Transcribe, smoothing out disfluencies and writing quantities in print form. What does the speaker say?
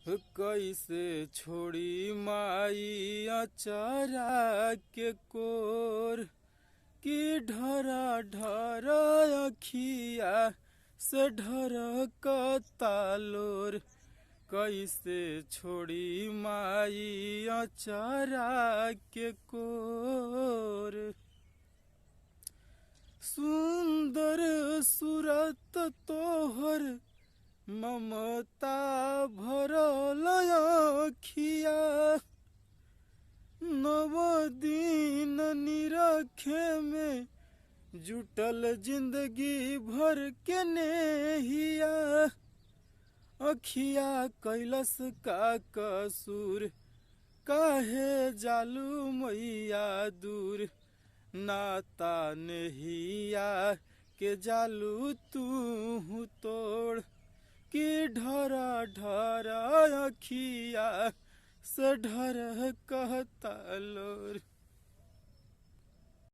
कैसे छोड़ी माई अचारा के कोर कि ढरा ढरा अखिया से ढरकतालोर। कैसे छोड़ी माई अचारा के कोर। सुंदर सूरत तोहर ममता भरल अखिया नव दिन निरखे में जुटल जिंदगी भर के नेहिया। अखिया कैलस का कसूर काहे जालू मैया दूर। नाता नेहिया के जालू तू तोड़ कि ढरा ढरा अखिया से ढर कहता लोर।